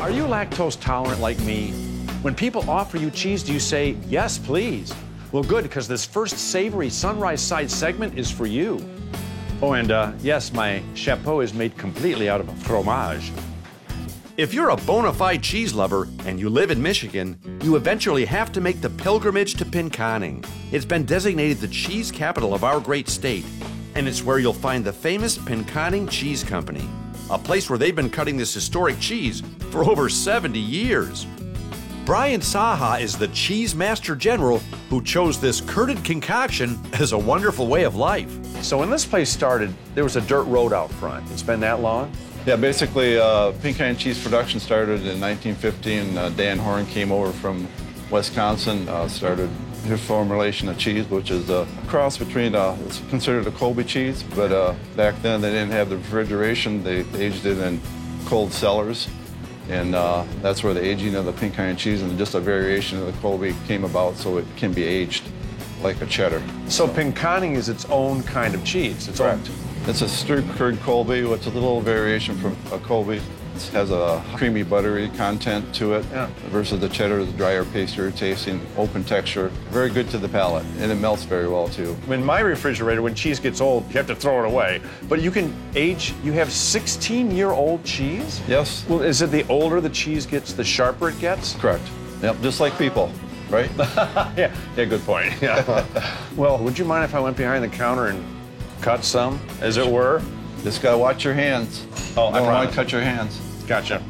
Are you lactose tolerant like me? When people offer you cheese, do you say, yes, please? Well, good, because this first savory Sunrise Side segment is for you. Oh, and yes, my chapeau is made completely out of fromage. If you're a bona fide cheese lover and you live in Michigan, you eventually have to make the pilgrimage to Pinconning. It's been designated the cheese capital of our great state, and it's where you'll find the famous Pinconning Cheese Company, a place where they've been cutting this historic cheese for over 70 years. Brian Saha is the cheese master general who chose this curded concoction as a wonderful way of life. So when this place started, there was a dirt road out front. It's been that long? Yeah, basically, Pinconning cheese production started in 1915. Dan Horn came over from Wisconsin, started his formulation of cheese, which is a cross between, it's considered a Colby cheese, but back then they didn't have the refrigeration. They aged it in cold cellars, and that's where the aging of the Pinconning cheese and just a variation of the Colby came about, so it can be aged like a cheddar. So Pinconning is its own kind of cheese? It's correct. It's a stirred curd Colby, which is a little variation from a Colby. It has a creamy, buttery content to it, versus the cheddar, the drier, pastier tasting, open texture. Very good to the palate, and it melts very well, too. In my refrigerator, when cheese gets old, you have to throw it away. But you can age, you have 16-year-old cheese? Yes. Well, is it the older the cheese gets, the sharper it gets? Correct. Yep, just like people, right? yeah, good point. Yeah. Well, would you mind if I went behind the counter and cut some, as it were? Just gotta watch your hands. Oh, I don't want to cut your hands. Gotcha.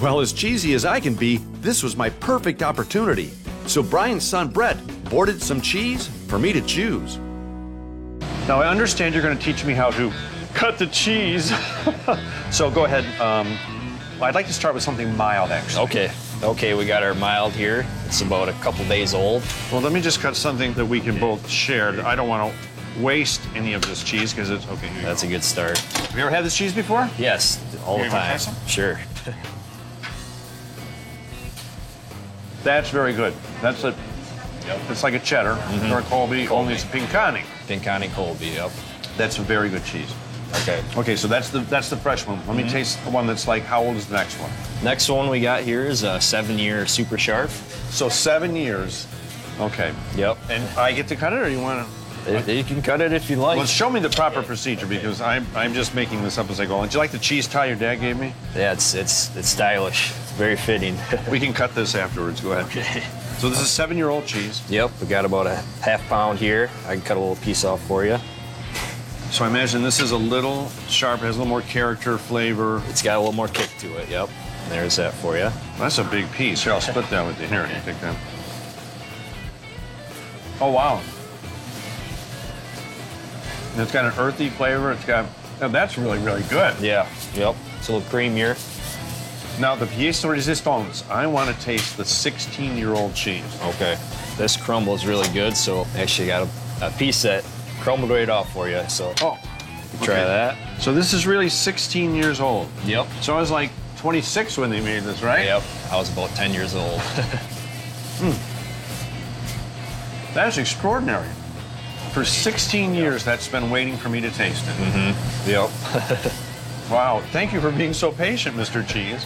Well, as cheesy as I can be, this was my perfect opportunity. So Brian's son, Brett, boarded some cheese for me to choose. Now, I understand you're going to teach me how to cut the cheese. So go ahead. Well, I'd like to start with something mild, actually. Okay, we got our mild here. It's about a couple days old. Well, let me just cut something that we can both share. I don't want to waste any of this cheese because it's okay. That's a good start. Have you ever had this cheese before? Yes, all the time. Sure. That's very good. That's a. Yep. It's like a cheddar or a Colby, only it's a Pinconning. Pinconning Colby. Yep. That's a very good cheese. Okay. Okay, so that's the fresh one. Let me taste the one that's like. How old is the next one? Next one we got here is a 7-year Super Sharp. So 7 years. Okay. Yep. And I get to cut it, or you want to? You can cut it if you like. Well, show me the proper procedure because I'm just making this up as I go. Did you like the cheese tie your dad gave me? Yeah, it's stylish. It's very fitting. We can cut this afterwards. Go ahead. Okay. So this is 7-year-old cheese. Yep, we got about a half pound here. I can cut a little piece off for you. So I imagine this is a little sharp, has a little more character, flavor. It's got a little more kick to it. Yep. There's that for you. That's a big piece. Here, I'll split that with you. Here, you take that. Oh, wow. And it's got an earthy flavor. It's got, now that's really, really good. Yeah, yep. It's a little creamier. Now, the pièce de résistance, I want to taste the 16-year-old cheese. Okay. This crumbles really good, so actually got a piece that crumbled right off for you, so you can try that. So this is really 16 years old. Yep. So I was like 26 when they made this, right? Yep. I was about 10 years old. That's extraordinary. For 16 years, that's been waiting for me to taste it. Yep. Wow. Thank you for being so patient, Mr. Cheese.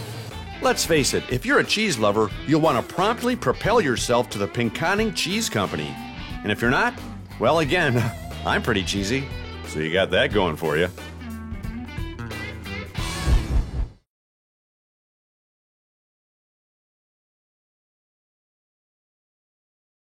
Let's face it, if you're a cheese lover, you'll want to promptly propel yourself to the Pinconning Cheese Company. And if you're not, well, again, I'm pretty cheesy, so you got that going for you.